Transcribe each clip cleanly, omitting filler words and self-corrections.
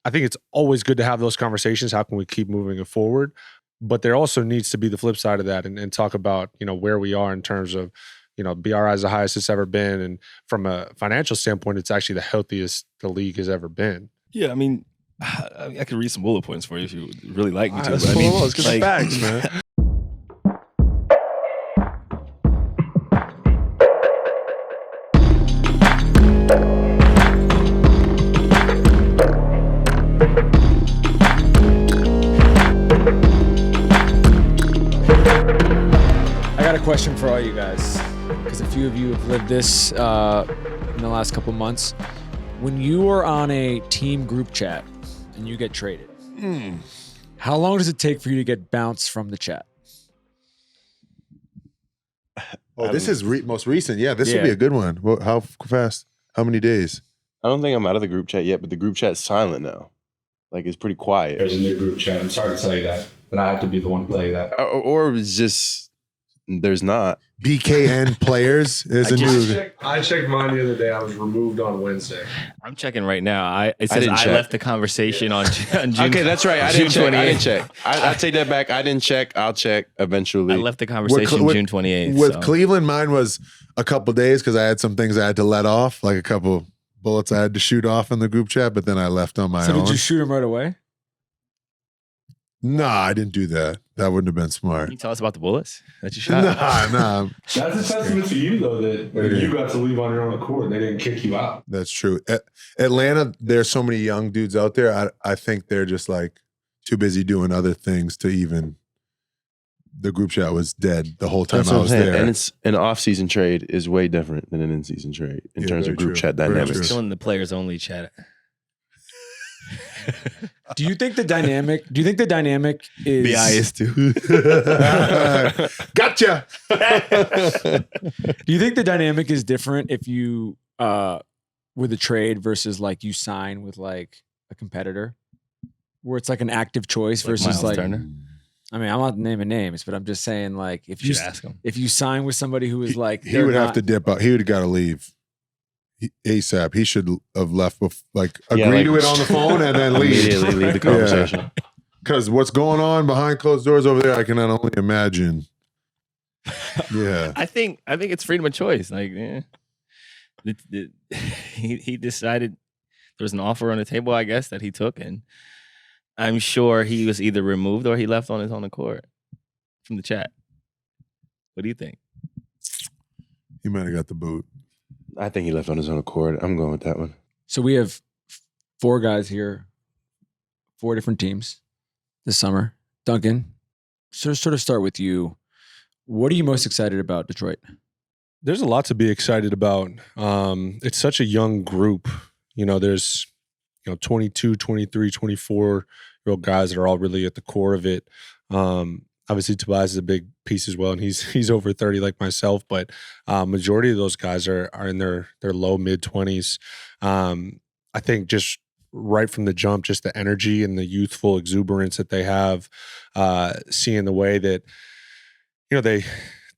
I think it's always good to have those conversations. How can we keep moving it forward? But there also needs to be the flip side of that and talk about, where we are in terms of, BRI is the highest it's ever been. And from a financial standpoint, it's actually the healthiest the league has ever been. Yeah, I mean, I could read some bullet points for you if you would really like me to. Let's get the facts, man. Question for all you guys, because a few of you have lived this in the last couple months. When you are on a team group chat and you get traded, how long does it take for you to get bounced from the chat? Oh, this is most recent. Yeah, this would be a good one. Well, how fast? How many days? I don't think I'm out of the group chat yet, but the group chat's silent now. Like, it's pretty quiet. There's a new group chat. I'm sorry to tell you that, but I have to be the one to tell you that. Or it's just... There's not. BKN players is a new. I checked mine the other day. I was removed on Wednesday. I'm checking right now. It says I left the conversation on June. Okay, that's right. I didn't check. I take that back. I didn't check. I'll check eventually. I left the conversation June 28th. With Cleveland, mine was a couple days because I had some things I had to let off, like a couple bullets I had to shoot off in the group chat, but then I left on my own. So did you shoot him right away? No, I didn't do that. That wouldn't have been smart. Can you tell us about the bullets that you shot? Nah. That's a testament to you, though, that you got to leave on your own accord. They didn't kick you out. That's true. Atlanta, there's so many young dudes out there. I think they're just like too busy doing other things to even. The group chat was dead the whole time I was there. And it's an off-season trade is way different than an in-season trade in terms of group chat dynamics. Still in the players only chat. Do you think the dynamic is biased too? Gotcha. Do you think the dynamic is different if you with a trade versus like you sign with like a competitor where it's like an active choice versus like Turner? I mean, I'm not naming names, but I'm just saying like if you ask him. If you sign with somebody who is like he would have to dip out. He would have got to leave. ASAP. He should have left agree to it on the phone and then leave. Immediately leave the conversation. Because what's going on behind closed doors over there, I can only imagine. Yeah. I think it's freedom of choice. Like, he decided there was an offer on the table, I guess, that he took, and I'm sure he was either removed or he left on his own accord from the chat. What do you think? He might have got the boot. I think he left on his own accord. I'm going with that one. So we have 4 guys here, 4 different teams this summer. Duncan, sort of start with you. What are you most excited about Detroit? There's a lot to be excited about. It's such a young group. There's 22, 23, 24-year-old guys that are all really at the core of it. Obviously, Tobias is a big piece as well, and he's over 30 like myself. But majority of those guys are in their low mid 20s. I think just right from the jump, just the energy and the youthful exuberance that they have, seeing the way that they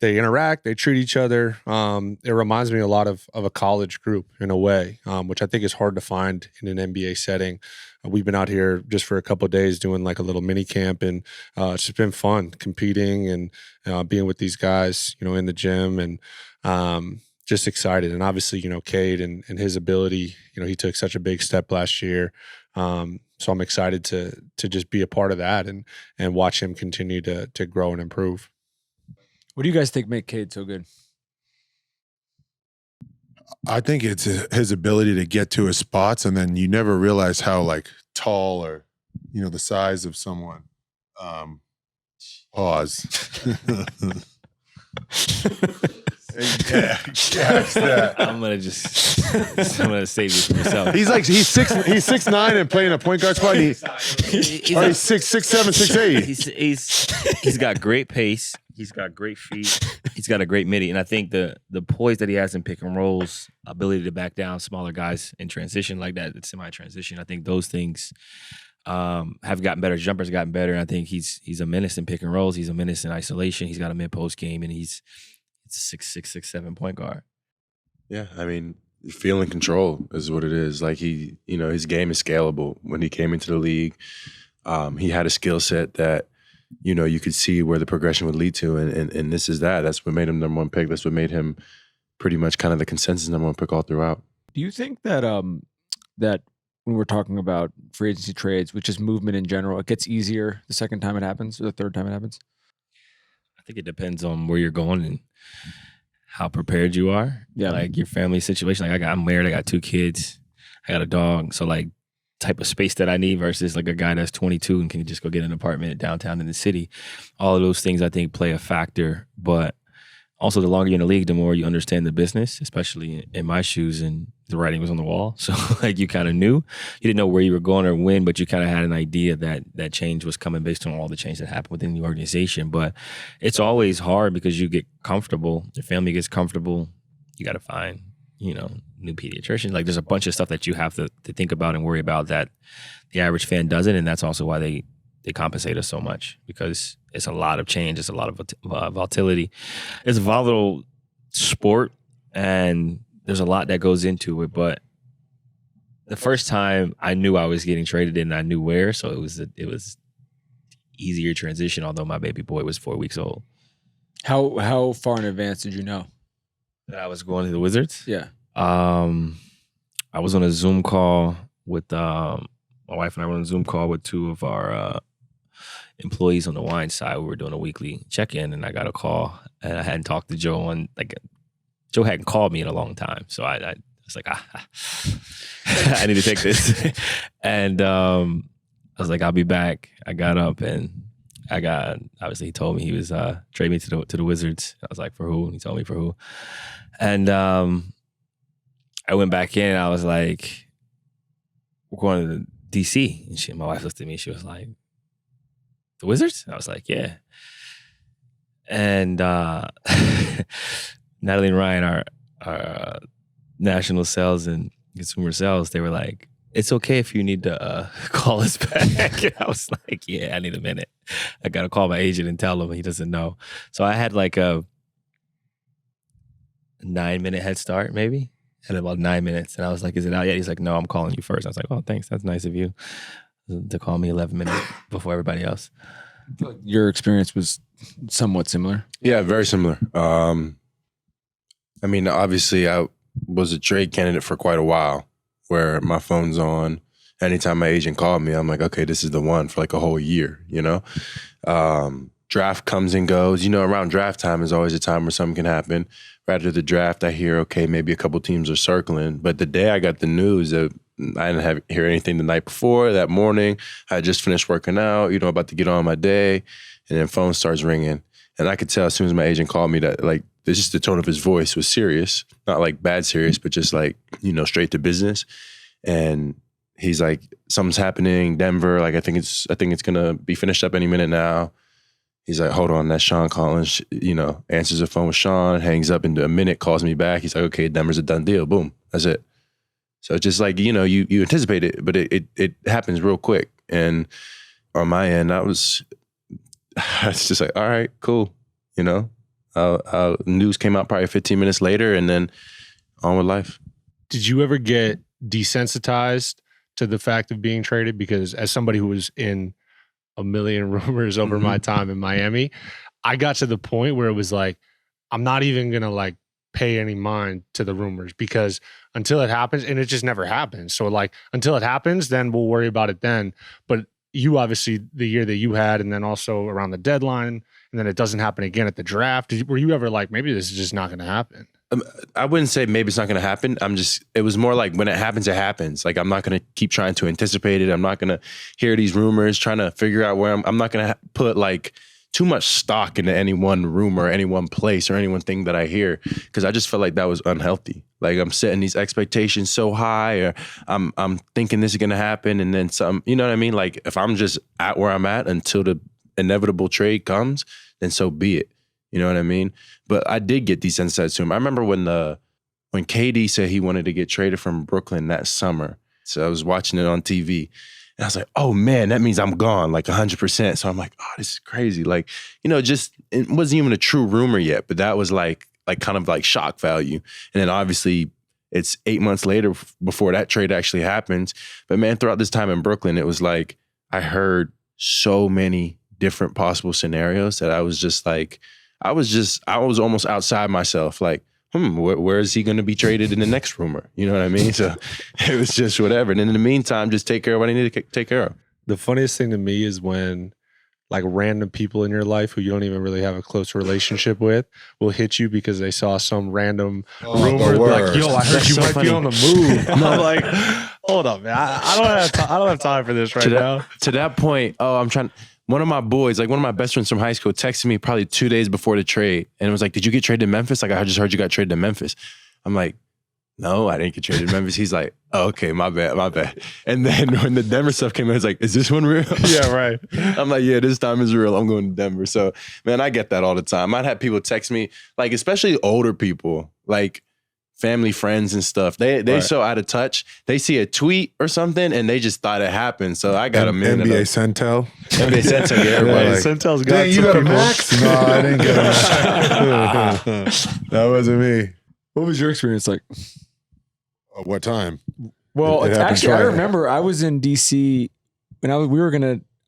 interact, they treat each other. It reminds me a lot of a college group in a way, which I think is hard to find in an NBA setting. We've been out here just for a couple of days doing like a little mini camp, and it's just been fun competing and being with these guys, in the gym, and just excited. And obviously, Cade and his ability, he took such a big step last year. So I'm excited to just be a part of that and watch him continue to grow and improve. What do you guys think make Cade so good? I think it's his ability to get to his spots, and then you never realize how tall or the size of someone. Pause. Yeah, I'm gonna save you from yourself. He's 6'9" and playing a point guard spot. He's 6'7", 6'8". He's got great pace. He's got great feet. He's got a great midi. And I think the poise that he has in pick and rolls, ability to back down smaller guys in transition like that, semi-transition, I think those things have gotten better. Jumpers have gotten better. And I think he's a menace in pick and rolls. He's a menace in isolation. He's got a mid-post game, and he's a 6'6", 6'7" point guard. Yeah, I mean, feeling control is what it is. Like his game is scalable. When he came into the league, he had a skill set that, you could see where the progression would lead to. And this is that. That's what made him number one pick. That's what made him pretty much kind of the consensus number one pick all throughout. Do you think that that when we're talking about free agency trades, which is movement in general, it gets easier the second time it happens or the third time it happens? I think it depends on where you're going and how prepared you are. Yeah. Like your family situation. Like I'm married, I got 2 kids, I got a dog. So like type of space that I need versus like a guy that's 22 and can just go get an apartment downtown in the city. All of those things I think play a factor. But also, the longer you're in the league, the more you understand the business, especially in my shoes, and the writing was on the wall. So, like, you kind of knew. You didn't know where you were going or when, but you kind of had an idea that change was coming based on all the change that happened within the organization. But it's always hard because you get comfortable. Your family gets comfortable. You got to find, new pediatricians. Like, there's a bunch of stuff that you have to think about and worry about that the average fan doesn't, and that's also why they compensate us so much, because it's a lot of change. It's a lot of volatility. It's a volatile sport, and there's a lot that goes into it. But the first time I knew I was getting traded and I knew where, so it was easier transition, although my baby boy was 4 weeks old. How far in advance did you know that I was going to the Wizards? Yeah. I was on a Zoom call with my wife, and I were on a Zoom call with 2 of our employees on the wine side. We were doing a weekly check-in, and I got a call, and I hadn't talked to Joe Joe hadn't called me in a long time. So I was like, I need to take this. And I was like, I'll be back. I got up, and obviously he told me he was trading me to the Wizards. I was like, for who? And he told me for who. And I went back in. I was like, we're going to DC. And my wife looked at me. She was like, the Wizards? I was like, yeah. And Natalie and Ryan, our national sales and consumer sales, they were like, it's okay if you need to call us back. And I was like, yeah, I need a minute. I got to call my agent and tell him he doesn't know. So I had like a 9-minute head start, maybe. Had about 9 minutes. And I was like, is it out yet? He's like, no, I'm calling you first. I was like, oh, thanks. That's nice of you to call me 11 minutes before everybody else. I feel like your experience was somewhat similar. Yeah, very similar. I mean, obviously, I was a trade candidate for quite a while, where my phone's on. Anytime my agent called me, I'm like, okay, this is the one for like a whole year, Draft comes and goes. Around draft time is always a time where something can happen. Right after the draft, I hear, okay, maybe a couple teams are circling. But the day I got the news, I didn't hear anything the night before. That morning, I had just finished working out, about to get on my day, and then phone starts ringing. And I could tell as soon as my agent called me that, like, just the tone of his voice was serious. Not like bad serious, but just like, straight to business. And he's like, something's happening, Denver. Like, I think it's gonna be finished up any minute now. He's like, hold on, that's Sean Collins. Answers the phone with Sean, hangs up into a minute, calls me back. He's like, okay, Denver's a done deal. Boom, that's it. So it's just like, you anticipate it, but it happens real quick. And on my end, it's just like, all right, cool. News came out probably 15 minutes later, and then on with life. Did you ever get desensitized to the fact of being traded? Because as somebody who was in a million rumors over my time in Miami, I got to the point where it was like, I'm not even going to like pay any mind to the rumors, because until it happens, and it just never happens. So like, until it happens, then we'll worry about it then. But you obviously, the year that you had, and then also around the deadline, and then it doesn't happen again at the draft. Were you ever like, maybe this is just not going to happen? I wouldn't say maybe it's not going to happen. It was more like when it happens, it happens. Like, I'm not going to keep trying to anticipate it. I'm not going to hear these rumors, trying to figure out where I'm not going to put like too much stock into any one rumor, any one place, or any one thing that I hear, because I just felt like that was unhealthy. Like, I'm setting these expectations so high, or I'm thinking this is going to happen, and then some, you know what I mean? Like, if I'm just at where I'm at until the inevitable trade comes, then so be it. You know what I mean? But I did get desensitized to him. I remember when KD said he wanted to get traded from Brooklyn that summer. So I was watching it on TV, and I was like, oh man, that means I'm gone, like 100%. So I'm like, oh, this is crazy. Like, just, it wasn't even a true rumor yet, but that was like kind of like shock value. And then obviously it's 8 months later before that trade actually happens. But man, throughout this time in Brooklyn, it was like I heard so many different possible scenarios that I was just like, I was almost outside myself. Like, where is he going to be traded in the next rumor? You know what I mean? So it was just whatever. And in the meantime, just take care of what I need to take care of. The funniest thing to me is when like random people in your life who you don't even really have a close relationship with will hit you because they saw some random rumor. Like, yo, I heard you might be on the move. I'm like, hold up, man. I don't have time for this right now. To that point, one of my boys, like one of my best friends from high school, texted me probably 2 days before the trade. And it was like, did you get traded to Memphis? Like, I just heard you got traded to Memphis. I'm like, no, I didn't get traded to Memphis. He's like, oh, okay, my bad. And then when the Denver stuff came out, he's like, is this one real? Yeah, right. I'm like, yeah, this time is real. I'm going to Denver. So, man, I get that all the time. I'd have people text me, like, especially older people, like family, friends and stuff. They so out of touch. They see a tweet or something and they just thought it happened. So I got a minute. NBA Centel. NBA Centel, yeah, everybody. Like, Centel's got dang, you got a max? No, I didn't get a max. That wasn't me. What was your experience like? What time? Well, It happened actually, I Friday. remember I was in DC when I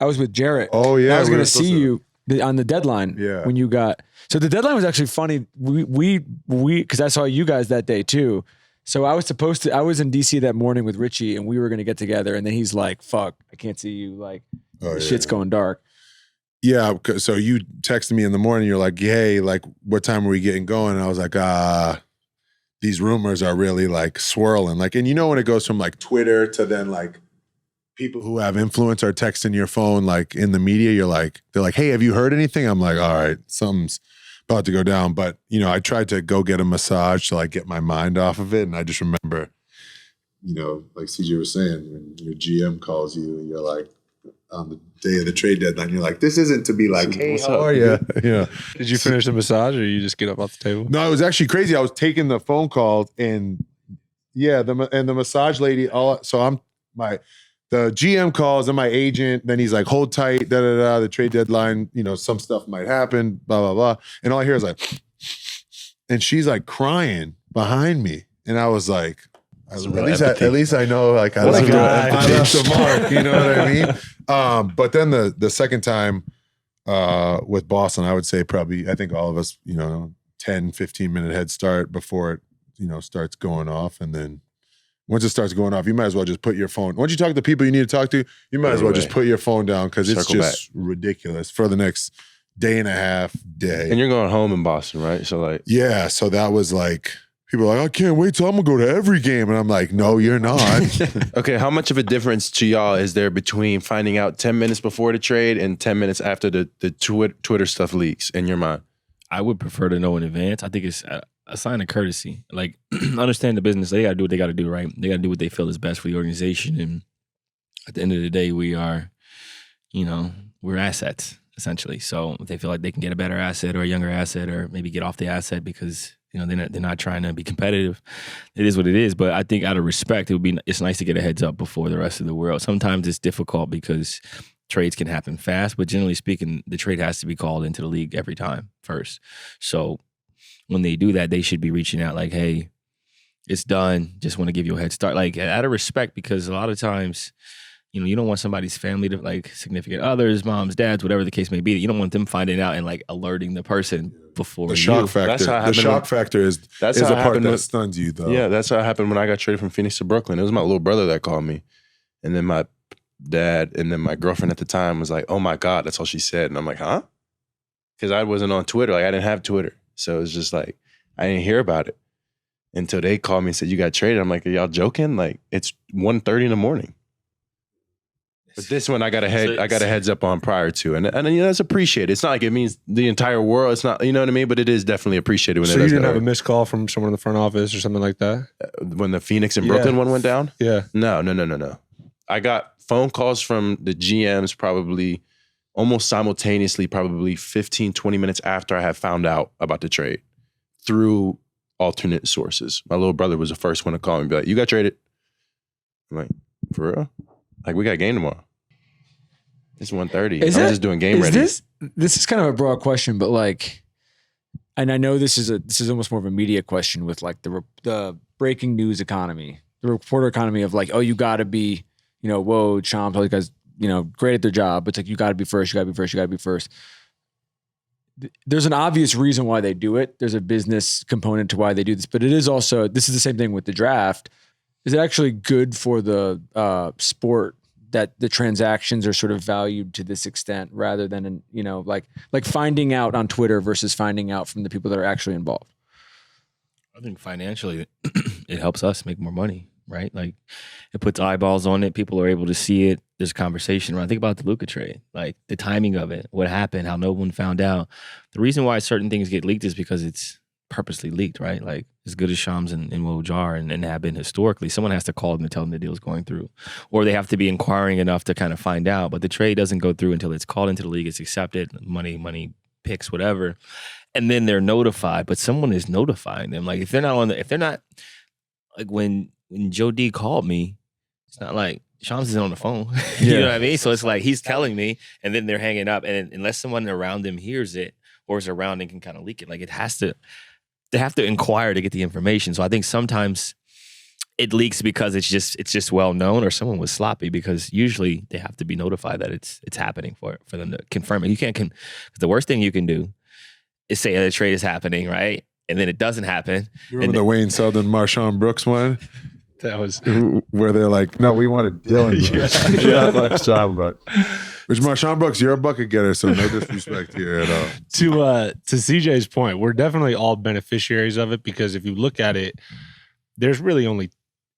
was with Jarrett. Oh, yeah. And I was we going were to see supposed you on the deadline. Yeah. When you got, so the deadline was actually funny. We, cause I saw you guys that day too. So I was in DC that morning with Richie and we were going to get together. And then he's like, fuck, I can't see you. Like shit's going dark. Yeah. So you texted me in the morning. You're like, hey, like, what time are we getting going? And I was like, these rumors are really like swirling. Like, and you know, when it goes from like Twitter to then like people who have influence are texting your phone, like in the media, they're like, hey, have you heard anything? I'm like, all right, something's about to go down. But, you know, I tried to go get a massage to like get my mind off of it. And I just remember, you know, like CJ was saying, when your GM calls you and you're like, on the day of the trade deadline, you're like, this isn't to be like, hey, how are you? Yeah. Did you finish the massage or you just get up off the table? No, it was actually crazy. I was taking the phone call and the massage lady, the GM calls and my agent, then he's like, hold tight, the trade deadline, you know, some stuff might happen, blah, blah, blah. And all I hear is like, and she's like crying behind me. And I was like, at least I know, like, I left the mark, you know what I mean? But then the second time with Boston, I would say I think all of us, you know, 10, 15 minute head start before it, you know, starts going off. And then once it starts going off, you might as well just put your phone. Once you talk to the people you need to talk to, you might as well just put your phone down because it's just ridiculous for the next day and a half, day. And you're going home in Boston, right? So like, yeah. So that was like, people are like, I can't wait till I'm gonna go to every game. And I'm like, no, you're not. okay, how much of a difference to y'all is there between finding out 10 minutes before the trade and 10 minutes after the Twitter stuff leaks in your mind? I would prefer to know in advance. I think it's a sign of courtesy. Like, understand the business. They got to do what they got to do, right? They got to do what they feel is best for the organization. And at the end of the day, we are, you know, we're assets, essentially. So if they feel like they can get a better asset or a younger asset or maybe get off the asset because, you know, they're not trying to be competitive, it is what it is. But I think out of respect, it's nice to get a heads up before the rest of the world. Sometimes it's difficult because trades can happen fast, but generally speaking, the trade has to be called into the league every time first. So when they do that, they should be reaching out like, hey, it's done. Just want to give you a head start. Like, out of respect, because a lot of times, you know, you don't want somebody's family to, like, significant others, moms, dads, whatever the case may be. You don't want them finding out and like alerting the person before the shock factor. The shock factor is the part that stuns you, though. Yeah, that's how it happened when I got traded from Phoenix to Brooklyn. It was my little brother that called me, and then my dad, and then my girlfriend at the time was like, "Oh my God," that's all she said, and I'm like, "Huh?" Because I wasn't on Twitter. Like, I didn't have Twitter, so it was just like I didn't hear about it until they called me and said, "You got traded." I'm like, "Are y'all joking?" Like, it's 1:30 in the morning. But this one I got a heads up on prior to, and you know, that's appreciated. It's not like it means the entire world. It's not, you know what I mean, but it is definitely appreciated when. So you didn't have a missed call from someone in the front office or something like that when the Phoenix and Brooklyn one went down. Yeah, no. I got phone calls from the GMs probably almost simultaneously, probably 15, 20 minutes after I had found out about the trade through alternate sources. My little brother was the first one to call me and be like, "You got traded?" I'm like, "For real?" Like, we got a game tomorrow. It's 1:30. I'm just doing game ready. This is kind of a broad question, but like, and I know this is almost more of a media question with like the breaking news economy, the reporter economy of like, oh, you got to be, whoa, Shams, all you guys, great at their job. But it's like, you got to be first, you got to be first, you got to be first. There's an obvious reason why they do it. There's a business component to why they do this, but it is also, this is the same thing with the draft. Is it actually good for the sport that the transactions are sort of valued to this extent rather than, like finding out on Twitter versus finding out from the people that are actually involved? I think financially it helps us make more money, right? Like it puts eyeballs on it. People are able to see it. There's conversation around. Think about the Luka trade, like the timing of it, what happened, how no one found out. The reason why certain things get leaked is because it's purposely leaked, right? Like as good as Shams and Woj are and have been historically, someone has to call them to tell them the deal's going through, or they have to be inquiring enough to kind of find out. But the trade doesn't go through until it's called into the league, it's accepted, money picks, whatever, and then they're notified. But someone is notifying them. Like if they're not like when Joe D called me, it's not like Shams isn't on the phone. You know what I mean? So it's like he's telling me, and then they're hanging up, and unless someone around them hears it or is around and can kind of leak it, like they have to inquire to get the information. So I think sometimes it leaks because it's just well known, or someone was sloppy, because usually they have to be notified that it's happening for them to confirm it. You can't the worst thing you can do is say the trade is happening, right? And then it doesn't happen. You remember the Wayne Selden, Marshawn Brooks one? That was where they're like, no, we wanted Dylan. Which Marshawn Brooks, you're a bucket getter, so no disrespect here at all. To CJ's point, we're definitely all beneficiaries of it, because if you look at it, there's really only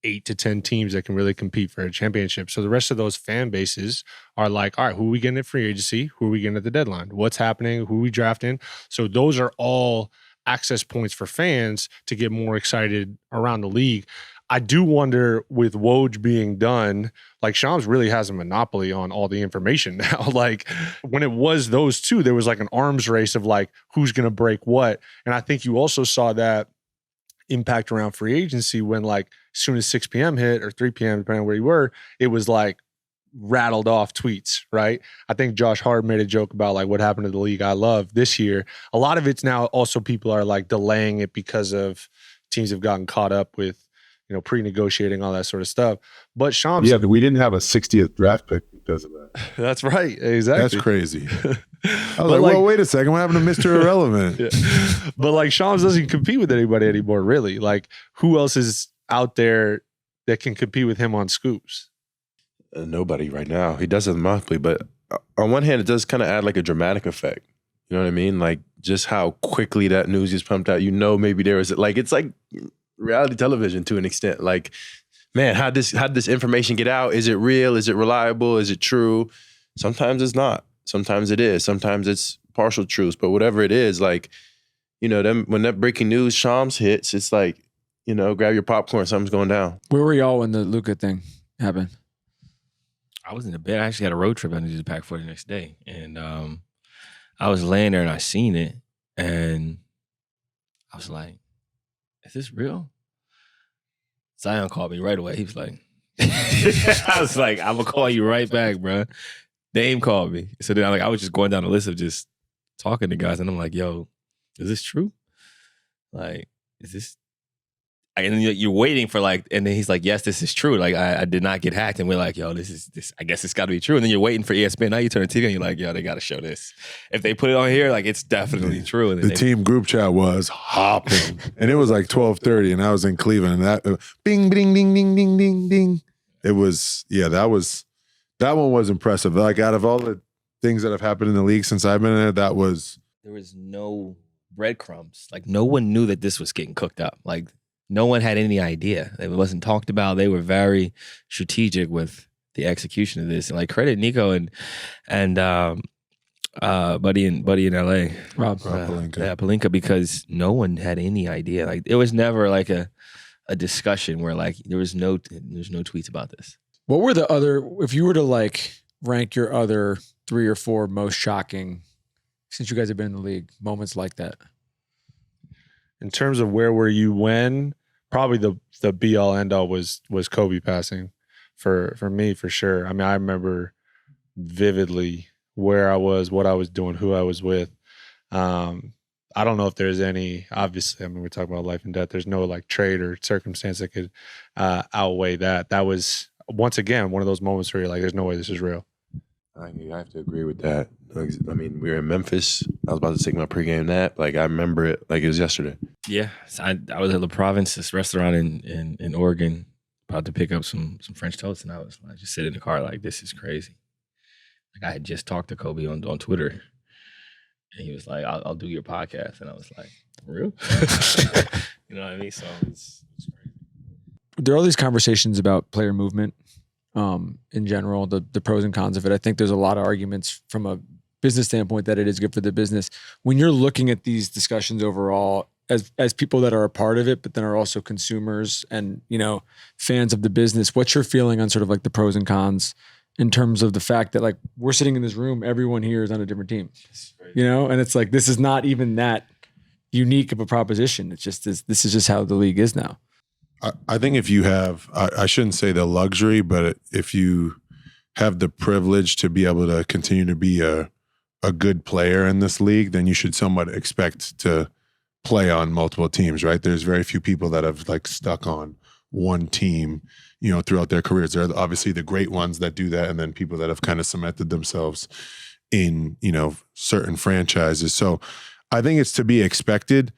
8 to 10 teams that can really compete for a championship. So the rest of those fan bases are like, all right, who are we getting at free agency? Who are we getting at the deadline? What's happening? Who are we drafting? So those are all access points for fans to get more excited around the league. I do wonder, with Woj being done, like Shams really has a monopoly on all the information now. Like when it was those two, there was like an arms race of like who's going to break what. And I think you also saw that impact around free agency when like as soon as 6 p.m. hit or 3 p.m., depending on where you were, it was like rattled off tweets, right? I think Josh Hart made a joke about like what happened to the league I love this year. A lot of it's now also people are like delaying it because of teams have gotten caught up with, pre-negotiating, all that sort of stuff. But Shams, but we didn't have a 60th draft pick because of that. That's right. Exactly. That's crazy. I was like, well, wait a second. What happened to Mr. Irrelevant? Yeah. But like Shams doesn't compete with anybody anymore, really. Like who else is out there that can compete with him on scoops? Nobody right now. He does it monthly, but on one hand, it does kind of add like a dramatic effect. You know what I mean? Like just how quickly that news gets pumped out. Maybe there was like, it's like reality television to an extent. Like, man, how'd this information get out? Is it real? Is it reliable? Is it true? Sometimes it's not. Sometimes it is. Sometimes it's partial truths. But whatever it is, like, when that breaking news Shams hits, it's like, grab your popcorn. Something's going down. Where were y'all when the Luka thing happened? I was in the bed. I actually had a road trip I needed to pack for the next day. And I was laying there and I seen it. And I was like, is this real? Zion called me right away. He was like, I was like, I'm going to call you right back, bro. Dame called me. So then I was just going down the list of just talking to guys. And I'm like, yo, is this true? Like, is this? And you're waiting for like, and then he's like, yes, this is true. Like, I did not get hacked. And we're like, yo, this. I guess it's got to be true. And then you're waiting for ESPN. Now you turn the TV and you're like, yo, they got to show this. If they put it on here, like, it's definitely true. And the team group chat was hopping. And it was like 12:30 and I was in Cleveland. And that bing, bing, ding, ding, ding, ding, ding. It was, that one was impressive. Like out of all the things that have happened in the league since I've been in it, there was no breadcrumbs. Like no one knew that this was getting cooked up. Like, no one had any idea. It wasn't talked about. They were very strategic with the execution of this. And like credit Nico and buddy in LA, Rob Pelinka. Yeah, Pelinka, because no one had any idea. Like it was never like a discussion where like there's no tweets about this. What were the other, if you were to like rank your other 3 or 4 most shocking, since you guys have been in the league, moments like that? In terms of where were you when, probably the be all end all was Kobe passing for me, for sure. I mean, I remember vividly where I was, what I was doing, who I was with. I don't know if there's any, obviously, I mean, we're talking about life and death. There's no like trade or circumstance that could outweigh that. That was, once again, one of those moments where you're like, there's no way this is real. I have to agree with that. I mean, we were in Memphis. I was about to take my pregame nap. Like, I remember it like it was yesterday. Yeah, so I was at La Province, this restaurant in Oregon, about to pick up some French toast, and I was like, just sitting in the car like, this is crazy. Like, I had just talked to Kobe on Twitter, and he was like, I'll do your podcast. And I was like, for real? You know what I mean? So it's crazy. There are all these conversations about player movement in general, the pros and cons of it. I think there's a lot of arguments from a business standpoint that it is good for the business. When you're looking at these discussions overall, as people that are a part of it, but then are also consumers and, you know, fans of the business, what's your feeling on sort of like the pros and cons in terms of the fact that like we're sitting in this room, everyone here is on a different team, you know, and it's like, this is not even that unique of a proposition. It's just, this is just how the league is now. I think if you have, I shouldn't say the luxury, but if you have the privilege to be able to continue to be a good player in this league, then you should somewhat expect to play on multiple teams, right? There's very few people that have like stuck on one team, you know, throughout their careers. There are obviously the great ones that do that, and then people that have kind of cemented themselves in, you know, certain franchises. So I think it's to be expected.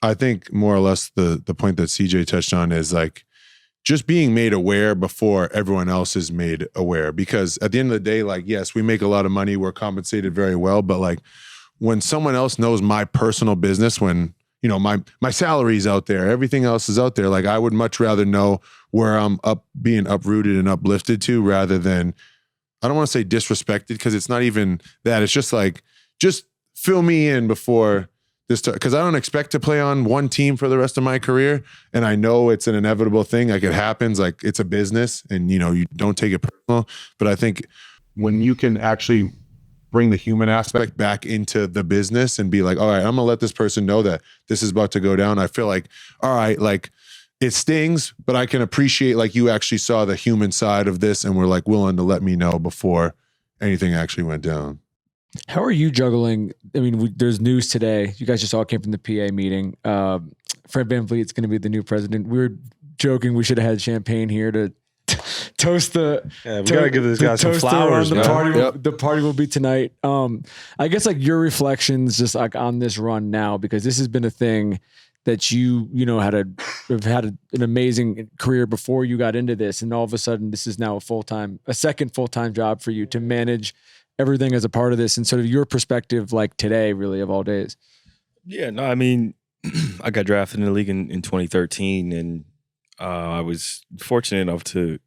I think more or less the point that CJ touched on is like just being made aware before everyone else is made aware. Because at the end of the day, like, yes, we make a lot of money, we're compensated very well, but like when someone else knows my personal business, when, you know, my salary's out there, everything else is out there, like I would much rather know where I'm being uprooted and uplifted to, rather than, I don't want to say disrespected, because it's not even that. It's just like, just fill me in before this, because I don't expect to play on one team for the rest of my career. And I know it's an inevitable thing. Like it happens, like it's a business, and you know, you don't take it personal. But I think when you can actually bring the human aspect back into the business and be like, all right, I'm gonna let this person know that this is about to go down. I feel like, all right, like it stings, but I can appreciate like you actually saw the human side of this and were like willing to let me know before anything actually went down. How are you juggling? I mean, there's news today. You guys just all came from the PA meeting. Fred VanVleet's going to be the new president. We were joking we should have had champagne here to toast the. Yeah, we gotta give this guy some flowers. The party will be tonight. I guess like your reflections just like on this run now, because this has been a thing that you know have had an amazing career before you got into this, and all of a sudden this is now a second full-time job for you to manage everything as a part of this, and sort of your perspective like today, really, of all days. Yeah, no, I mean, I got drafted in the league in 2013, and I was fortunate enough to,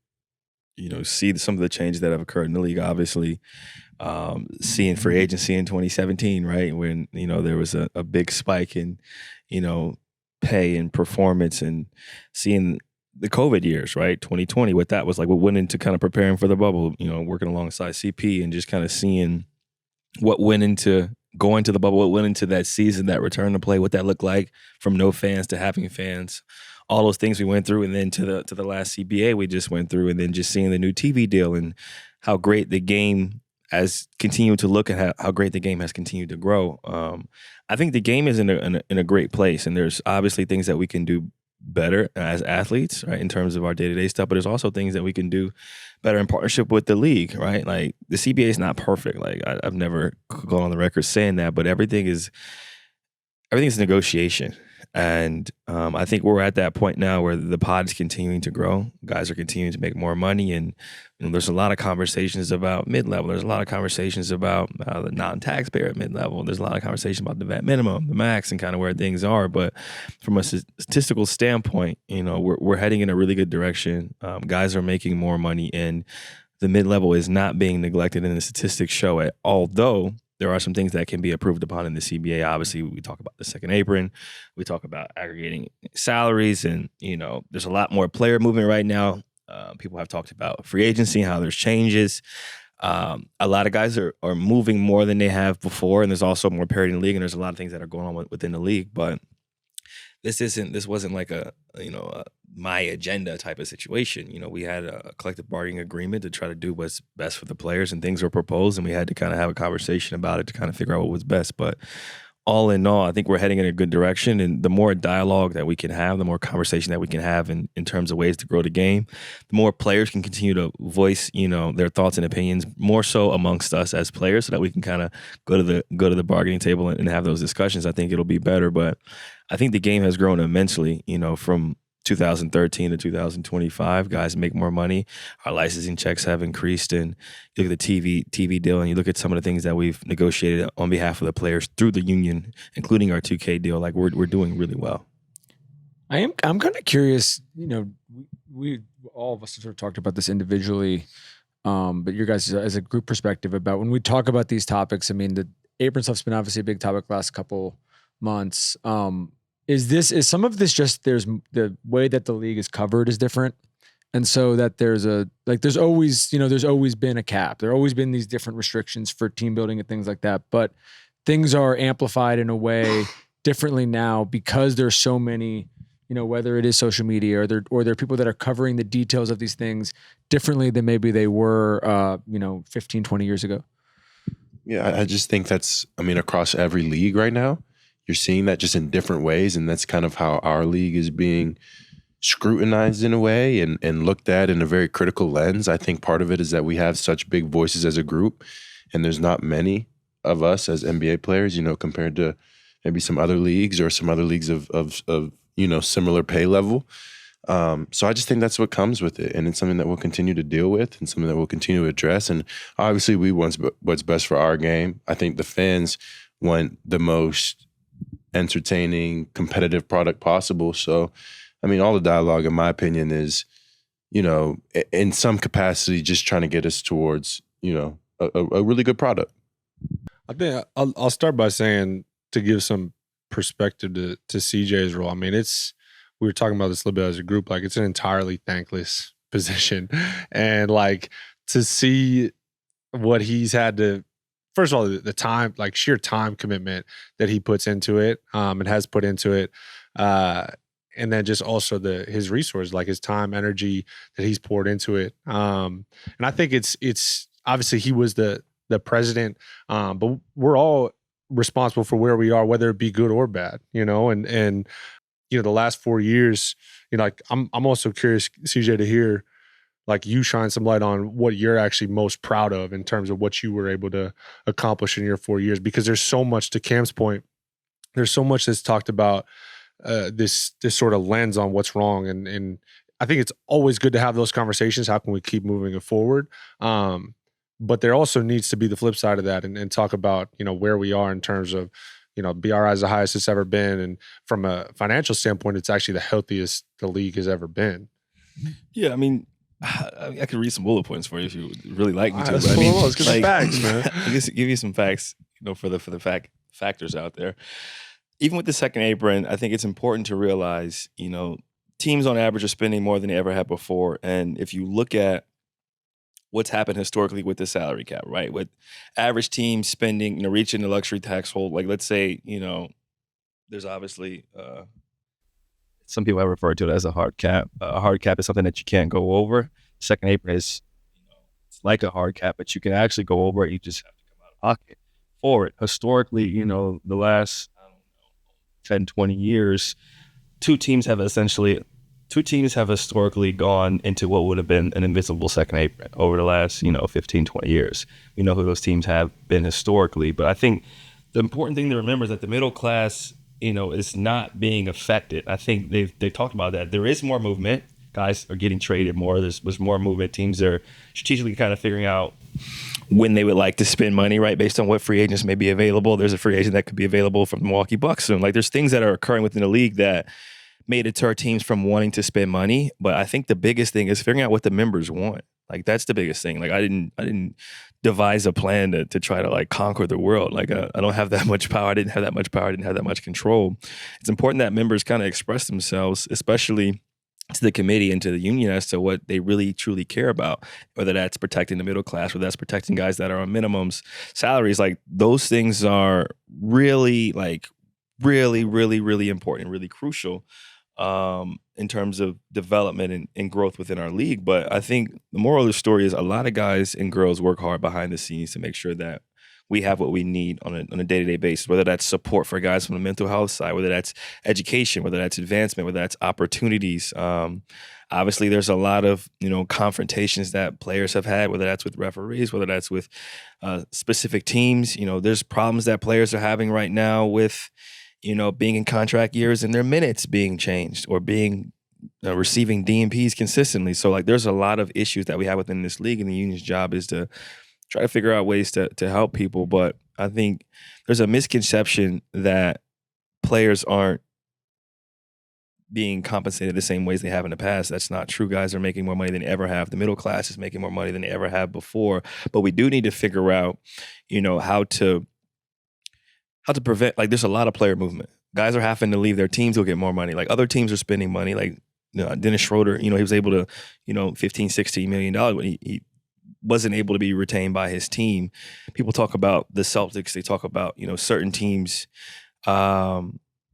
you know, see some of the changes that have occurred in the league. Obviously, seeing free agency in 2017, right, when, you know, there was a big spike in, you know, pay and performance, and seeing the COVID years, right, 2020, what that was like, what went into kind of preparing for the bubble, you know, working alongside CP and just kind of seeing what went into going to the bubble, what went into that season, that return to play, what that looked like from no fans to having fans, all those things we went through, and then to the last CBA we just went through, and then just seeing the new TV deal and how great the game has continued to look at, how great the game has continued to grow. I think the game is in a great place, and there's obviously things that we can do better as athletes, right, in terms of our day-to-day stuff, but there's also things that we can do better in partnership with the league, right? Like the CBA is not perfect. Like I've never gone on the record saying that, but everything's negotiation. And I think we're at that point now where the pod is continuing to grow. Guys are continuing to make more money, and you know, there's a lot of conversations about mid-level. There's a lot of conversations about the non-taxpayer at mid-level. There's a lot of conversations about the vet minimum, the max, and kind of where things are. But from a statistical standpoint, you know, we're heading in a really good direction. Guys are making more money, and the mid-level is not being neglected in the statistics show it. Although there are some things that can be improved upon in the CBA. Obviously, we talk about the second apron. We talk about aggregating salaries, and you know, there's a lot more player movement right now. People have talked about free agency and how there's changes. A lot of guys are moving more than they have before, and there's also more parity in the league, and there's a lot of things that are going on within the league. But this wasn't like a my agenda type of situation. You know, we had a collective bargaining agreement to try to do what's best for the players, and things were proposed, and we had to kind of have a conversation about it to kind of figure out what was best. But all in all, I think we're heading in a good direction. And the more dialogue that we can have, the more conversation that we can have in terms of ways to grow the game, the more players can continue to voice, their thoughts and opinions, more so amongst us as players, so that we can kind of go to the bargaining table and have those discussions. I think it'll be better. But I think the game has grown immensely, from 2013 to 2025, guys make more money. Our licensing checks have increased, and you look at the TV deal, and you look at some of the things that we've negotiated on behalf of the players through the union, including our 2K deal. Like we're doing really well. I'm kind of curious. We all of us have sort of talked about this individually, but your guys as a group perspective about when we talk about these topics. I mean, the apron stuff's been obviously a big topic the last couple months. Is some of this just there's the way that the league is covered is different, and so that there's always been a cap. There always been these different restrictions for team building and things like that, but things are amplified in a way differently now because there's so many, whether it is social media or there are people that are covering the details of these things differently than maybe they were 15, 20 years ago. Yeah, I just think that's across every league right now. You're seeing that just in different ways, and that's kind of how our league is being scrutinized in a way and looked at in a very critical lens. I think part of it is that we have such big voices as a group, and there's not many of us as NBA players, compared to maybe some other leagues or some other leagues of similar pay level. So I just think that's what comes with it, and it's something that we'll continue to deal with and something that we'll continue to address. And obviously we want what's best for our game. I think the fans want the most entertaining, competitive product possible. So, all the dialogue, in my opinion, is, in some capacity, just trying to get us towards, a really good product. I think I'll start by saying, to give some perspective to CJ's role. We were talking about this a little bit as a group, like it's an entirely thankless position. And like to see what he's had to, first of all, the time, like sheer time commitment that he puts into it and has put into it. And then just also his resources, like his time, energy that he's poured into it. And I think it's obviously he was the president, but we're all responsible for where we are, whether it be good or bad, and the last 4 years, like I'm also curious, CJ, to hear like you shine some light on what you're actually most proud of in terms of what you were able to accomplish in your 4 years, because there's so much, to Cam's point, there's so much that's talked about this sort of lens on what's wrong. And I think it's always good to have those conversations. How can we keep moving it forward? But there also needs to be the flip side of that and talk about, where we are in terms of, BRI is the highest it's ever been. And from a financial standpoint, it's actually the healthiest the league has ever been. Yeah, I could read some bullet points for you if you would really like me to. Let's But get some facts, man. I guess give you some facts, for the factors out there. Even with the second apron, I think it's important to realize, teams on average are spending more than they ever had before. And if you look at what's happened historically with the salary cap, right? With average teams spending, reaching the luxury tax hold, like let's say, there's obviously some people have referred to it as a hard cap. A hard cap is something that you can't go over. Second apron is, it's like a hard cap, but you can actually go over it. You just have to come out of pocket for it. Historically, the last 10, 20 years, two teams have historically gone into what would have been an invisible second apron over the last, 15, 20 years. We know who those teams have been historically, but I think the important thing to remember is that the middle class, is not being affected. I think they've talked about that. There is more movement. Guys are getting traded more. There's more movement. Teams are strategically kind of figuring out when they would like to spend money, right, based on what free agents may be available. There's a free agent that could be available from the Milwaukee Bucks soon. Like there's things that are occurring within the league that may deter teams from wanting to spend money. But I think the biggest thing is figuring out what the members want. Like that's the biggest thing. Like I didn't devise a plan to try to like conquer the world. Like I don't have that much power. I didn't have that much power. I didn't have that much control. It's important that members kind of express themselves, especially to the committee and to the union, as to what they really truly care about, whether that's protecting the middle class, whether that's protecting guys that are on minimums, salaries. Like those things are really, really, really important, really crucial. in terms of development and growth within our league. But I think the moral of the story is a lot of guys and girls work hard behind the scenes to make sure that we have what we need on a day-to-day basis, whether that's support for guys from the mental health side, whether that's education, whether that's advancement, whether that's opportunities. Obviously, there's a lot of, confrontations that players have had, whether that's with referees, whether that's with specific teams. There's problems that players are having right now with, being in contract years and their minutes being changed or being receiving DNPs consistently. So, like, there's a lot of issues that we have within this league, and the union's job is to try to figure out ways to help people. But I think there's a misconception that players aren't being compensated the same ways they have in the past. That's not true. Guys are making more money than they ever have. The middle class is making more money than they ever have before. But we do need to figure out, how to prevent, like, there's a lot of player movement. Guys are having to leave their teams to get more money. Like, other teams are spending money. Like, Dennis Schroeder, he was able to, $15, $16 million when he wasn't able to be retained by his team. People talk about the Celtics. They talk about, certain teams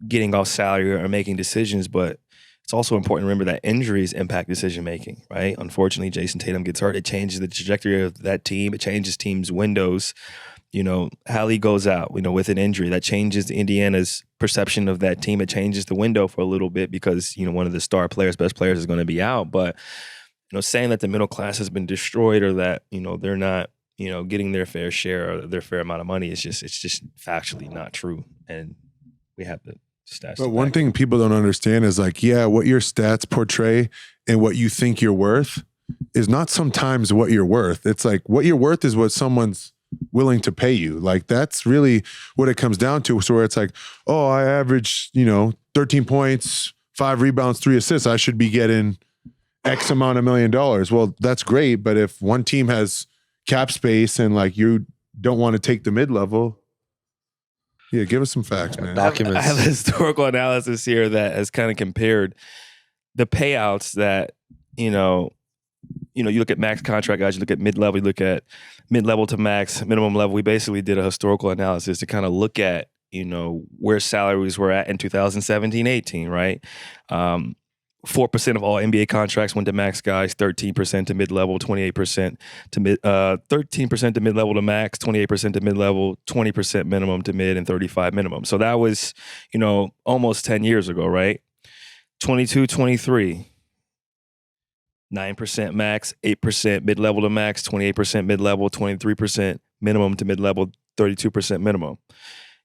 getting off salary or making decisions, but it's also important to remember that injuries impact decision-making, right? Unfortunately, Jason Tatum gets hurt. It changes the trajectory of that team. It changes teams' windows. Hallie goes out, with an injury. That changes Indiana's perception of that team. It changes the window for a little bit because, one of the star players, best players is going to be out. But saying that the middle class has been destroyed or that, they're not, getting their fair share or their fair amount of money, it's just factually not true. And we have the stats. But one thing people don't understand is what your stats portray and what you think you're worth is not sometimes what you're worth. It's like what you're worth is what someone's willing to pay you. Like, that's really what it comes down to. So where it's like, oh, I averaged, 13 points, 5 rebounds, 3 assists. I should be getting X amount of $1 million. Well, that's great. But if one team has cap space and you don't want to take the mid-level, give us some facts, man. Documents. I have a historical analysis here that has kind of compared the payouts that, you look at max contract guys, you look at mid-level, you look at mid-level to max, minimum level. We basically did a historical analysis to kind of look at, where salaries were at in 2017-18, right? 4% of all NBA contracts went to max guys, 13% to mid-level, 28% to 13% to mid-level to max, 28% to mid-level, 20% minimum to mid, and 35 minimum. So that was, almost 10 years ago, right? 22-23, 9% max, 8% mid-level to max, 28% mid-level, 23% minimum to mid-level, 32% minimum.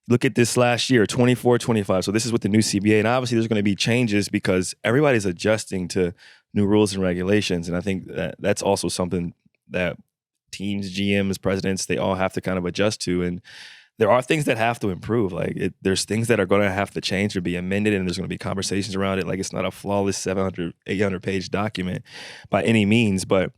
Look at this last year, 24-25. So this is with the new CBA. And obviously there's going to be changes because everybody's adjusting to new rules and regulations. And I think that's also something that teams, GMs, presidents, they all have to kind of adjust to. And there are things that have to improve. There's things that are going to have to change or be amended, and there's going to be conversations around it. Like, it's not a flawless 700, 800-page document by any means. But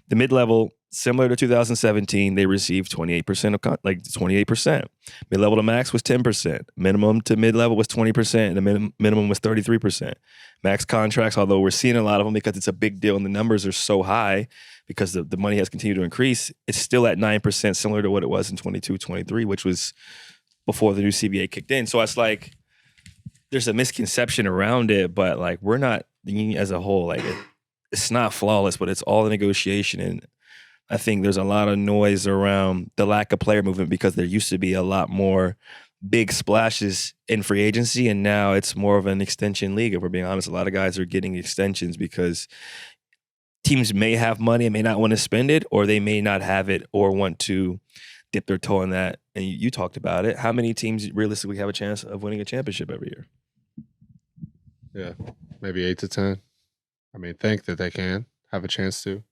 the mid-level, similar to 2017, they received 28% of 28%. Mid-level to max was 10%. Minimum to mid-level was 20%, and the minimum was 33%. Max contracts, although we're seeing a lot of them because it's a big deal and the numbers are so high because the money has continued to increase, it's still at 9%, similar to what it was in 22-23, which was before the new CBA kicked in. So it's like there's a misconception around it, but we're not, the union as a whole, it's not flawless, but it's all a negotiation. And I think there's a lot of noise around the lack of player movement because there used to be a lot more big splashes in free agency, and now it's more of an extension league. If we're being honest, a lot of guys are getting extensions because teams may have money and may not want to spend it, or they may not have it or want to dip their toe in that. And you talked about it. How many teams realistically have a chance of winning a championship every year? Yeah, maybe 8 to 10. Think that they can have a chance to.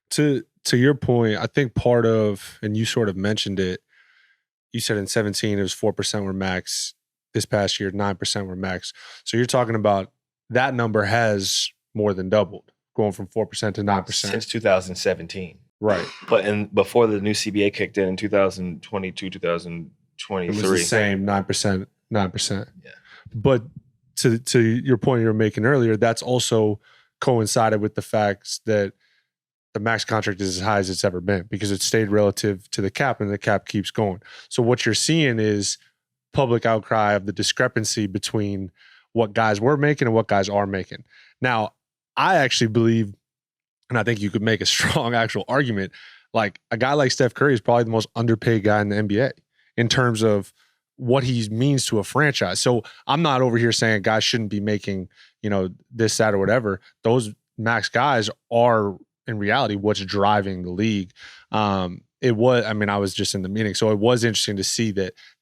To your point, I think part of, and you sort of mentioned it, you said in 17 it was 4% were max. This past year, 9% were max. So you're talking about that number has more than doubled, going from 4% to 9%. Since 2017. Right. But before the new CBA kicked in 2022, 2023. It was the same 9%. Yeah. But to your point you were making earlier, that's also coincided with the facts that the max contract is as high as it's ever been because it stayed relative to the cap and the cap keeps going. So what you're seeing is public outcry of the discrepancy between what guys were making and what guys are making. Now, I actually believe, and I think you could make a strong actual argument, like a guy like Steph Curry is probably the most underpaid guy in the NBA in terms of what he means to a franchise. So I'm not over here saying guys shouldn't be making, this, that, or whatever. Those max guys are in reality what's driving the league. I was just in the meeting, so it was interesting to see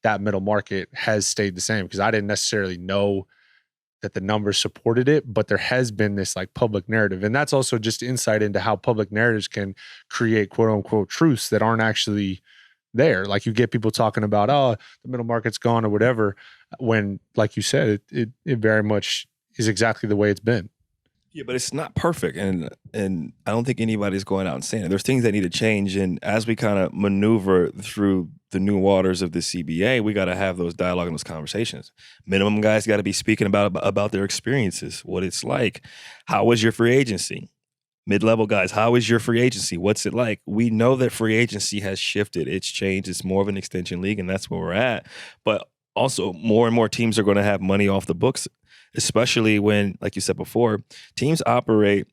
that middle market has stayed the same, because I didn't necessarily know that the numbers supported it, but there has been this like public narrative. And that's also just insight into how public narratives can create quote unquote truths that aren't actually there. Like you get people talking about, oh, the middle market's gone or whatever, when, like you said, it very much is exactly the way it's been. Yeah, but it's not perfect, and I don't think anybody's going out and saying it. There's things that need to change, and as we kind of maneuver through the new waters of the CBA, we got to have those dialogue and those conversations. Minimum guys got to be speaking about their experiences, what it's like. How was your free agency? Mid-level guys, how is your free agency? What's it like? We know that free agency has shifted. It's changed. It's more of an extension league, and that's where we're at. But also, more and more teams are going to have money off the books, especially when, like you said before, teams operate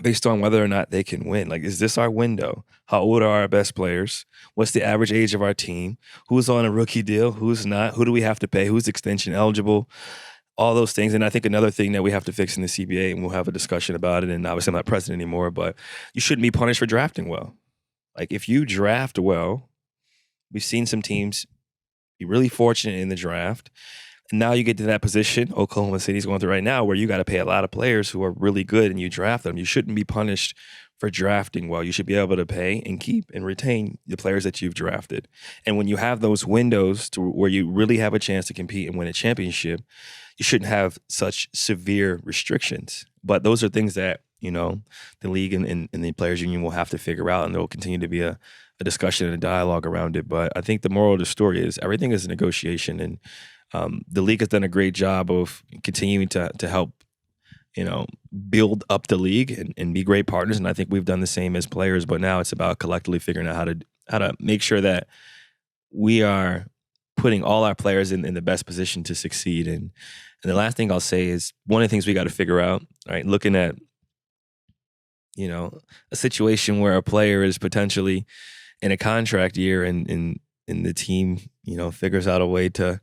based on whether or not they can win. Like, is this our window? How old are our best players? What's the average age of our team? Who's on a rookie deal? Who's not? Who do we have to pay? Who's extension eligible? All those things. And I think another thing that we have to fix in the CBA, and we'll have a discussion about it, and obviously I'm not president anymore, but you shouldn't be punished for drafting well. Like, if you draft well, we've seen some teams be really fortunate in the draft. And now you get to that position Oklahoma City's going through right now, where you got to pay a lot of players who are really good and you draft them. You shouldn't be punished for drafting well. You should be able to pay and keep and retain the players that you've drafted. And when you have those windows to where you really have a chance to compete and win a championship, you shouldn't have such severe restrictions. But those are things that, the league and the players union will have to figure out, and there will continue to be a discussion and a dialogue around it. But I think the moral of the story is everything is a negotiation, and the league has done a great job of continuing to help, build up the league and be great partners. And I think we've done the same as players, but now it's about collectively figuring out how to make sure that we are putting all our players in the best position to succeed. And the last thing I'll say is one of the things we got to figure out, right, looking at, a situation where a player is potentially in a contract year and the team, figures out a way to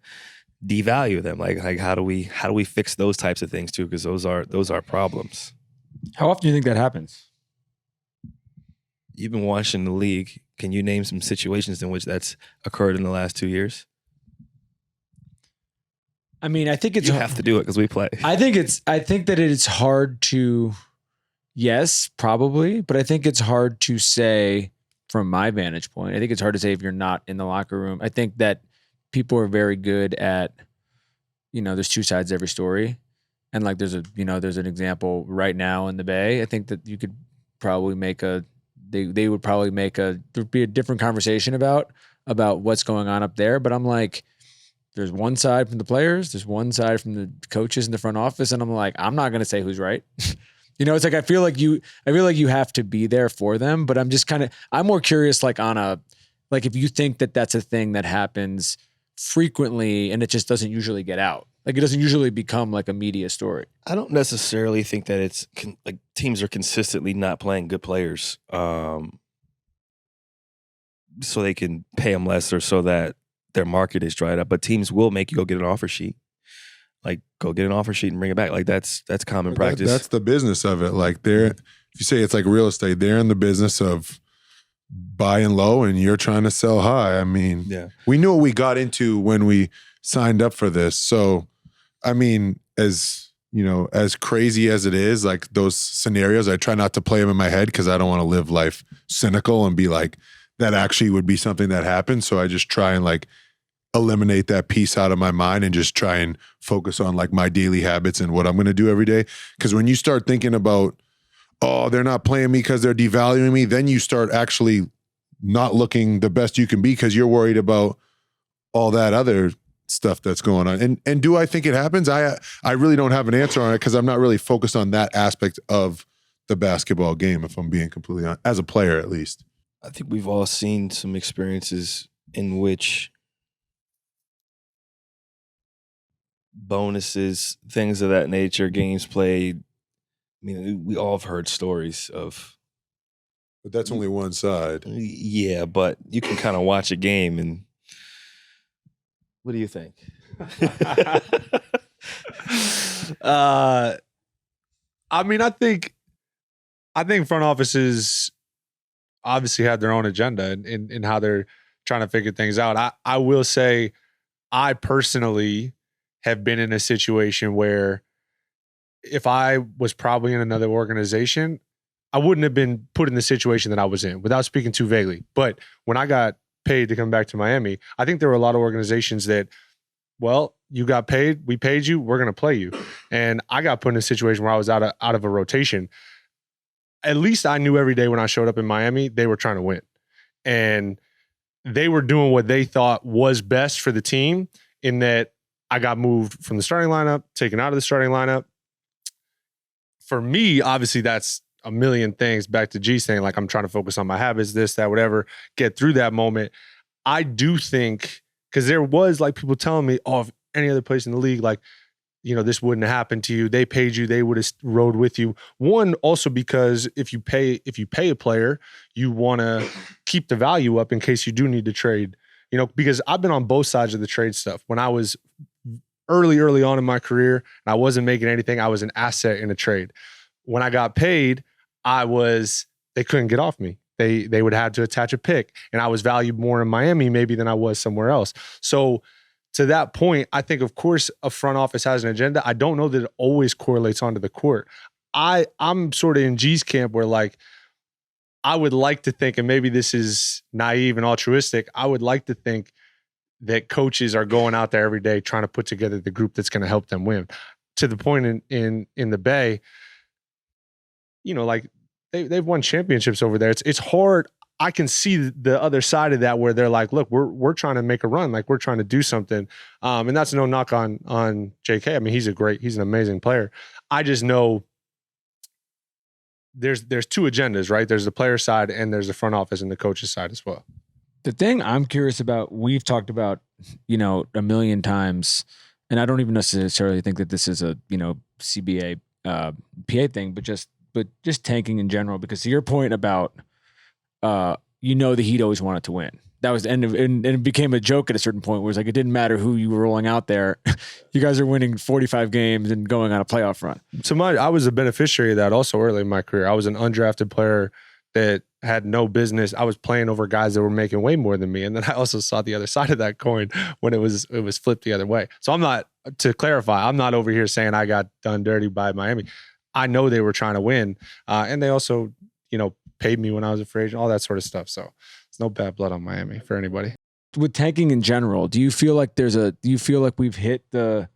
devalue them. Like how do we fix those types of things too? Because those are problems. How often do you think that happens? You've been watching the league. Can you name some situations in which that's occurred in the last 2 years? I mean, I think it's you have to do it because we play. I think that it's hard to, yes, probably, but I think it's hard to say from my vantage point. I think it's hard to say if you're not in the locker room. I think that people are very good at, there's two sides to every story. And like there's an example right now in the Bay. I think that you could probably they would probably there'd be a different conversation about what's going on up there. But I'm like, there's one side from the players, there's one side from the coaches in the front office. And I'm like, I'm not going to say who's right. It's like, I feel like you have to be there for them, but I'm more curious, like if you think that that's a thing that happens frequently and it just doesn't usually get out. Like it doesn't usually become like a media story. I don't necessarily think that it's like teams are consistently not playing good players so they can pay them less or so that their market is dried up. But teams will make you go get an offer sheet. Like go get an offer sheet and bring it back. Like that's common practice. That's the business of it. Like if you say it's like real estate, they're in the business of buying low and you're trying to sell high. I mean, we knew what we got into when we signed up for this. So, I mean, as crazy as it is, like those scenarios, I try not to play them in my head because I don't want to live life cynical and be like, that actually would be something that happened. So I just try and like eliminate that piece out of my mind and just try and focus on like my daily habits and what I'm going to do every day. Because when you start thinking about, oh, they're not playing me because they're devaluing me, then you start actually not looking the best you can be because you're worried about all that other stuff that's going on. And do I think it happens? I really don't have an answer on it because I'm not really focused on that aspect of the basketball game, if I'm being completely honest, as a player at least. I think we've all seen some experiences in which bonuses, things of that nature, games played. I mean, we all have heard stories of. But that's only one side. Yeah, but you can kind of watch a game and. What do you think? I mean, I think front offices obviously have their own agenda in how they're trying to figure things out. I will say, I personally have been in a situation where if I was probably in another organization, I wouldn't have been put in the situation that I was in, without speaking too vaguely. But when I got paid to come back to Miami, I think there were a lot of organizations that, well, you got paid, we paid you, we're going to play you. And I got put in a situation where I was out of a rotation. At least I knew every day when I showed up in Miami, they were trying to win. And they were doing what they thought was best for the team, in that I got moved from the starting lineup, taken out of the starting lineup. For me, obviously, that's a million things. Back to G's thing, like, I'm trying to focus on my habits, this, that, whatever, get through that moment. I do think, because there was like people telling me, oh, if any other place in the league, like, you know, this wouldn't happen to you. They paid you, they would have rode with you. One, also because if you pay a player, you want to keep the value up in case you do need to trade. You know, because I've been on both sides of the trade stuff. When I was early on in my career and I wasn't making anything, I was an asset in a trade. When I got paid, they couldn't get off me. They would have to attach a pick, and I was valued more in Miami maybe than I was somewhere else. So to that point, I think, of course, a front office has an agenda. I don't know that it always correlates onto the court. I'm sort of in G's camp where, like, I would like to think, and maybe this is naive and altruistic, I would like to think that coaches are going out there every day trying to put together the group that's going to help them win. To the point in the Bay, you know, like, they've won championships over there. It's hard. I can see the other side of that, where they're like, look, we're trying to make a run, like, we're trying to do something. And that's no knock on JK. I mean, he's an amazing player. I just know there's two agendas, right? There's the player side and there's the front office and the coach's side as well. The thing I'm curious about, we've talked about, you know, a million times, and I don't even necessarily think that this is a, you know, CBA PA thing, but just tanking in general, because to your point about, you know, the Heat always wanted to win. That was the end of, and it became a joke at a certain point where it's like, it didn't matter who you were rolling out there. You guys are winning 45 games and going on a playoff run. I was a beneficiary of that also early in my career. I was an undrafted player that had no business. I was playing over guys that were making way more than me. And then I also saw the other side of that coin when it was flipped the other way. So to clarify, I'm not over here saying I got done dirty by Miami. I know they were trying to win. And they also, you know, paid me when I was a free agent, all that sort of stuff. So it's no bad blood on Miami for anybody. With tanking in general, do you feel like we've hit the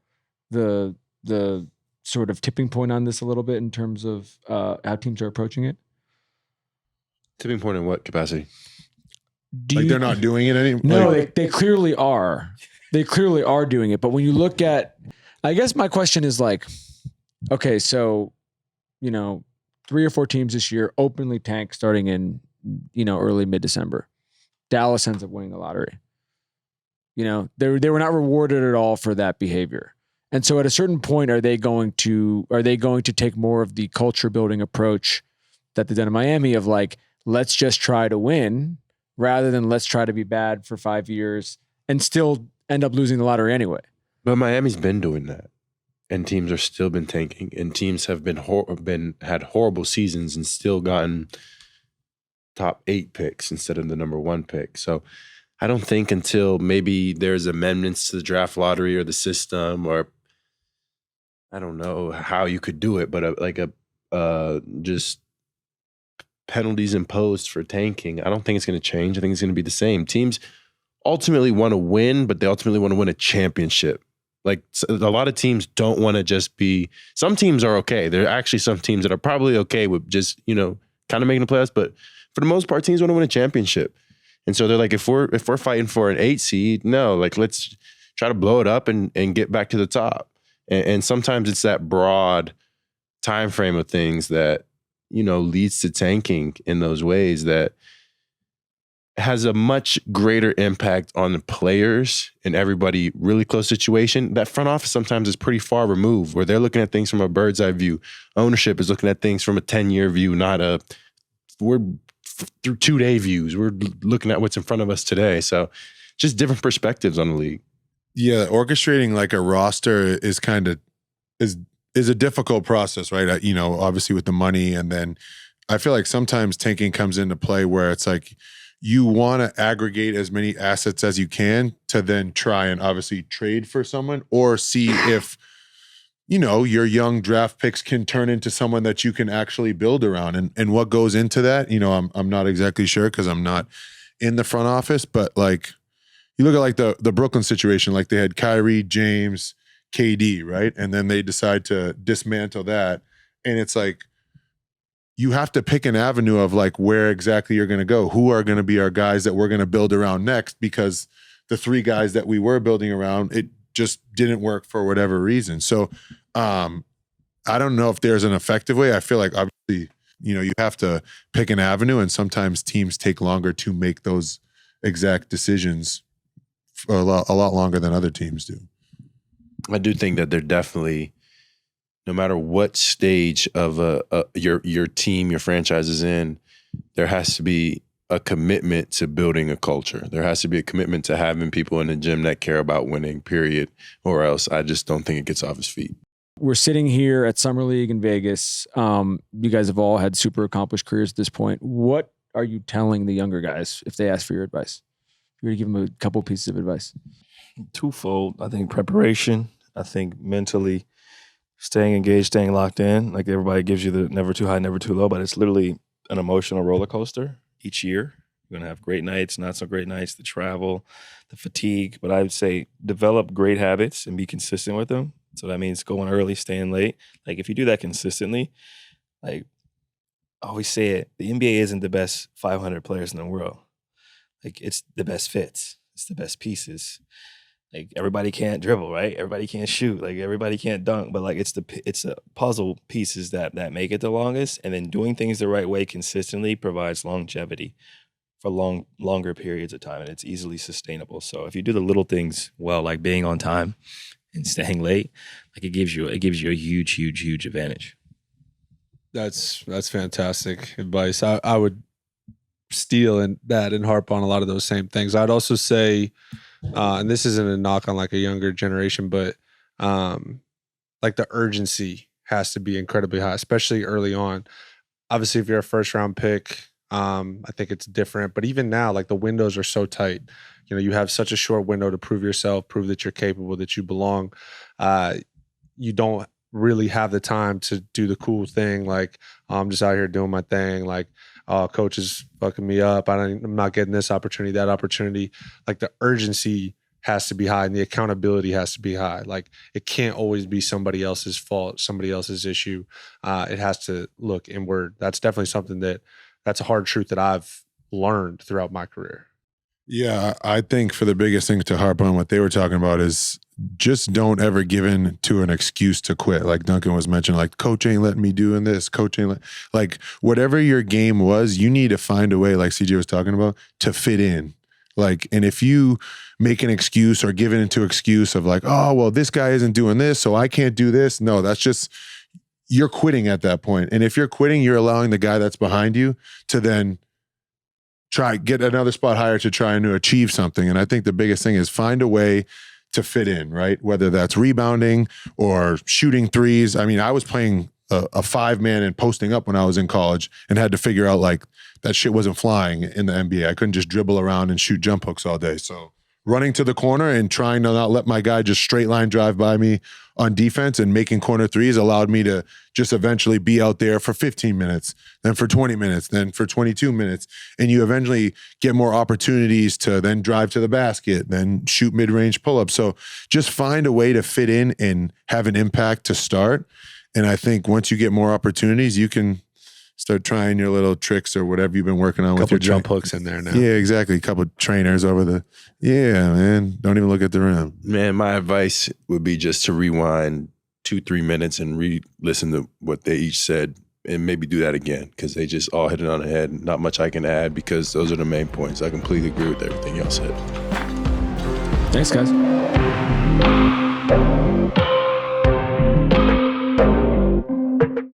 sort of tipping point on this a little bit in terms of how teams are approaching it? Tipping point in what capacity? They're not doing it anymore? No, they clearly are. They clearly are doing it. But when you look at, I guess my question is like, okay, so, you know, 3 or 4 teams this year openly tank starting in, you know, early mid-December. Dallas ends up winning the lottery. You know, they were not rewarded at all for that behavior. And so at a certain point, are they going to take more of the culture building approach that they've done in Miami of like, let's just try to win rather than let's try to be bad for 5 years and still end up losing the lottery anyway? But Miami's been doing that. And teams are still been tanking, and teams have had horrible seasons and still gotten top 8 picks instead of the number 1 pick. So I don't think until maybe there's amendments to the draft lottery or the system, or I don't know how you could do it, but just penalties imposed for tanking, I don't think it's going to change. I think it's going to be the same. Teams ultimately want to win, but they ultimately want to win a championship. Like, a lot of teams don't want to just be, some teams are okay. There are actually some teams that are probably okay with just, you know, kind of making the playoffs, but for the most part, teams want to win a championship. And so they're like, if we're fighting for an 8 seed, no, like, let's try to blow it up and get back to the top. And sometimes it's that broad time frame of things that, you know, leads to tanking in those ways that has a much greater impact on the players and everybody really close situation. That front office sometimes is pretty far removed, where they're looking at things from a bird's eye view. Ownership is looking at things from a 10-year view, we're through 2-day views. We're looking at what's in front of us today. So just different perspectives on the league. Yeah, orchestrating like a roster is is a difficult process, right? Obviously with the money, and then I feel like sometimes tanking comes into play where it's like you want to aggregate as many assets as you can to then try and obviously trade for someone or see if your young draft picks can turn into someone that you can actually build around. And what goes into that, I'm not exactly sure because I'm not in the front office, but like you look at like the Brooklyn situation, like they had Kyrie, James, KD, right? And then they decide to dismantle that. And it's like, you have to pick an avenue of like where exactly you're going to go. Who are going to be our guys that we're going to build around next? Because the 3 guys that we were building around, it just didn't work for whatever reason. So I don't know if there's an effective way. I feel like obviously, you have to pick an avenue, and sometimes teams take longer to make those exact decisions for a lot longer than other teams do. I do think that they're definitely, no matter what stage of your team, your franchise is in, there has to be a commitment to building a culture. There has to be a commitment to having people in the gym that care about winning, period, or else I just don't think it gets off his feet. We're sitting here at Summer League in Vegas. You guys have all had super accomplished careers at this point. What are you telling the younger guys if they ask for your advice? If you were to give them a couple pieces of advice. Twofold. I think preparation. I think mentally staying engaged, staying locked in. Like everybody gives you the never too high, never too low, but it's literally an emotional roller coaster each year. You're going to have great nights, not so great nights, the travel, the fatigue. But I would say develop great habits and be consistent with them. So that means going early, staying late. Like if you do that consistently, like I always say it, the NBA isn't the best 500 players in the world. Like it's the best fits. It's the best pieces. Like everybody can't dribble, right? Everybody can't shoot. Like everybody can't dunk. But like it's the puzzle pieces that make it the longest. And then doing things the right way consistently provides longevity for longer periods of time, and it's easily sustainable. So if you do the little things well, like being on time and staying late, like it gives you a huge advantage. That's fantastic advice. I would steal that and harp on a lot of those same things. I'd also say, and this isn't a knock on like a younger generation, but like the urgency has to be incredibly high, especially early on. Obviously, if you're a first round pick, I think it's different. But even now, like the windows are so tight. You have such a short window to prove yourself, prove that you're capable, that you belong. You don't really have the time to do the cool thing. Like, I'm just out here doing my thing. Like, coach is fucking me up. I'm not getting this opportunity, that opportunity. Like the urgency has to be high and the accountability has to be high. Like it can't always be somebody else's fault, somebody else's issue. It has to look inward. That's definitely something that's a hard truth that I've learned throughout my career. Yeah, I think for the biggest thing to harp on what they were talking about is just don't ever give in to an excuse to quit. Like Duncan was mentioning, like, coach ain't letting me doing this, coach ain't like whatever your game was, you need to find a way, like CJ was talking about, to fit in. Like, and if you make an excuse or give into excuse of like, oh, well, this guy isn't doing this, so I can't do this. No, that's just, you're quitting at that point. And if you're quitting, you're allowing the guy that's behind you to then get another spot higher to try and to achieve something. And I think the biggest thing is find a way to fit in, right? Whether that's rebounding or shooting threes. I mean, I was playing a 5-man and posting up when I was in college and had to figure out like that shit wasn't flying in the NBA. I couldn't just dribble around and shoot jump hooks all day. So running to the corner and trying to not let my guy just straight line drive by me on defense and making corner threes allowed me to just eventually be out there for 15 minutes, then for 20 minutes, then for 22 minutes. And you eventually get more opportunities to then drive to the basket, then shoot mid-range pull-ups. So just find a way to fit in and have an impact to start. And I think once you get more opportunities, you can start trying your little tricks or whatever you've been working on with your jump hooks in there now. Yeah, exactly. A couple trainers over man. Don't even look at the rim. Man, my advice would be just to rewind 2-3 minutes and re-listen to what they each said and maybe do that again because they just all hit it on the head. Not much I can add because those are the main points. I completely agree with everything y'all said. Thanks, guys.